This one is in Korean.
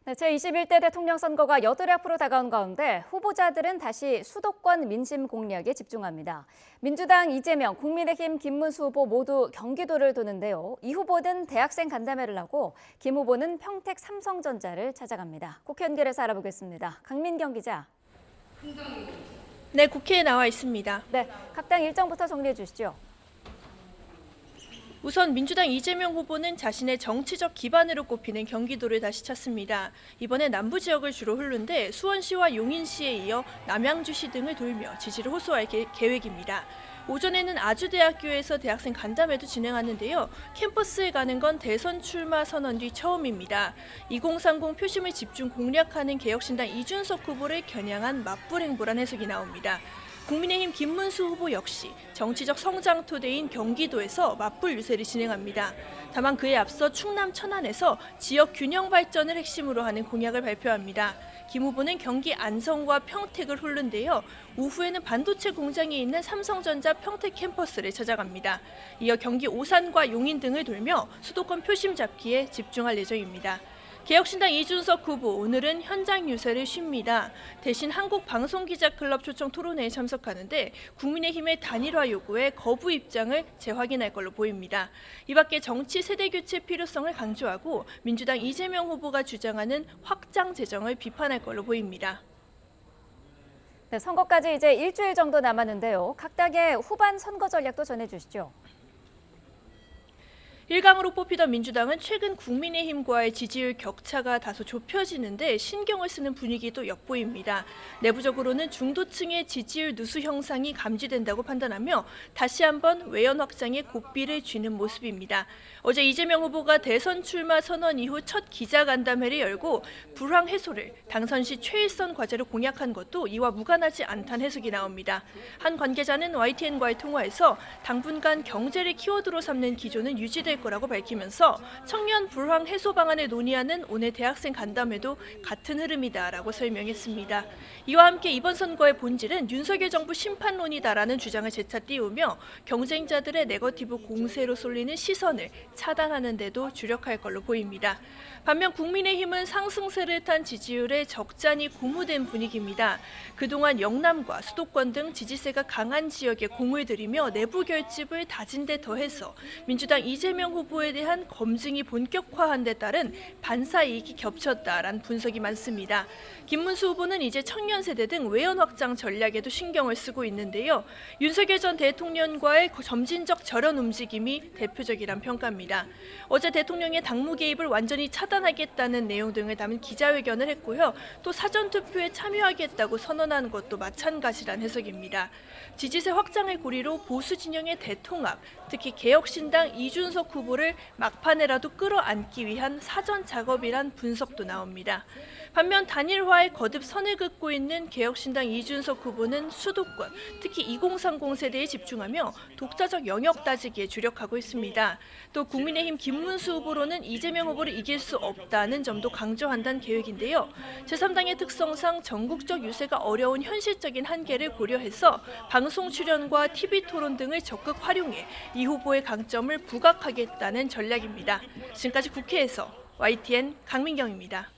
네, 제21대 대통령 선거가 여드레 앞으로 다가온 가운데 후보자들은 다시 수도권 민심 공략에 집중합니다. 민주당 이재명, 국민의힘 김문수 후보 모두 경기도를 도는데요. 이 후보는 대학생 간담회를 하고 김 후보는 평택 삼성전자를 찾아갑니다. 국회 연결해서 알아보겠습니다. 강민경 기자. 네, 국회에 나와 있습니다. 네, 각 당 일정부터 정리해 주시죠. 우선 민주당 이재명 후보는 자신의 정치적 기반으로 꼽히는 경기도를 다시 찾습니다. 이번에 남부 지역을 주로 흐르는데 수원시와 용인시에 이어 남양주시 등을 돌며 지지를 호소할 계획입니다. 오전에는 아주대학교에서 대학생 간담회도 진행하는데요. 캠퍼스에 가는 건 대선 출마 선언 뒤 처음입니다. 2030 표심을 집중 공략하는 개혁신당 이준석 후보를 겨냥한 맞불행보란 해석이 나옵니다. 국민의힘 김문수 후보 역시 정치적 성장 토대인 경기도에서 맞불 유세를 진행합니다. 다만 그에 앞서 충남 천안에서 지역 균형 발전을 핵심으로 하는 공약을 발표합니다. 김 후보는 경기 안성과 평택을 훑는데요. 오후에는 반도체 공장이 있는 삼성전자 평택 캠퍼스를 찾아갑니다. 이어 경기 오산과 용인 등을 돌며 수도권 표심 잡기에 집중할 예정입니다. 개혁신당 이준석 후보 오늘은 현장 유세를 쉽니다. 대신 한국방송기자클럽 초청 토론회에 참석하는데 국민의힘의 단일화 요구에 거부 입장을 재확인할 걸로 보입니다. 이 밖에 정치 세대 교체 필요성을 강조하고 민주당 이재명 후보가 주장하는 확장 재정을 비판할 걸로 보입니다. 네, 선거까지 이제 일주일 정도 남았는데요. 각 당의 후반 선거 전략도 전해주시죠. 1강으로 뽑히던 민주당은 최근 국민의힘과의 지지율 격차가 다소 좁혀지는데 신경을 쓰는 분위기도 엿보입니다. 내부적으로는 중도층의 지지율 누수 형상이 감지된다고 판단하며 다시 한번 외연 확장에 고삐를 쥐는 모습입니다. 어제 이재명 후보가 대선 출마 선언 이후 첫 기자간담회를 열고 불황 해소를 당선 시 최일선 과제로 공약한 것도 이와 무관하지 않다는 해석이 나옵니다. 한 관계자는 YTN과의 통화에서 당분간 경제를 키워드로 삼는 기조는 유지될 거라고 밝히면서 청년 불황 해소 방안을 논의하는 오늘 대학생 간담회도 같은 흐름이다라고 설명했습니다. 이와 함께 이번 선거의 본질은 윤석열 정부 심판론이다라는 주장을 재차 띄우며 경쟁자들의 네거티브 공세로 쏠리는 시선을 차단하는 데도 주력할 걸로 보입니다. 반면 국민의힘은 상승세를 탄 지지율에 적잖이 고무된 분위기입니다. 그동안 영남과 수도권 등 지지세가 강한 지역에 공을 들이며 내부 결집을 다진 데 더해서 민주당 이재명 후보에 대한 검증이 본격화한 데 따른 반사 이익이 겹쳤다라는 분석이 많습니다. 김문수 후보는 이제 청년 세대 등 외연 확장 전략에도 신경을 쓰고 있는데요. 윤석열 전 대통령과의 점진적 절연 움직임이 대표적이란 평가입니다. 어제 대통령의 당무 개입을 완전히 차단하겠다는 내용 등을 담은 기자회견을 했고요. 또 사전투표에 참여하겠다고 선언한 것도 마찬가지란 해석입니다. 지지세 확장을 고리로 보수 진영의 대통합, 특히 개혁신당 이준석 후보를 막판에라도 끌어안기 위한 사전 작업이란 분석도 나옵니다. 반면 단일화에 거듭 선을 긋고 있는 개혁신당 이준석 후보는 수도권, 특히 2030 세대에 집중하며 독자적 영역 따지기에 주력하고 있습니다. 또 국민의힘 김문수 후보로는 이재명 후보를 이길 수 없다는 점도 강조한다는 계획인데요. 제3당의 특성상 전국적 유세가 어려운 현실적인 한계를 고려해서 방송 출연과 TV 토론 등을 적극 활용해 이 후보의 강점을 부각하겠다는 전략입니다. 지금까지 국회에서 YTN 강민경입니다.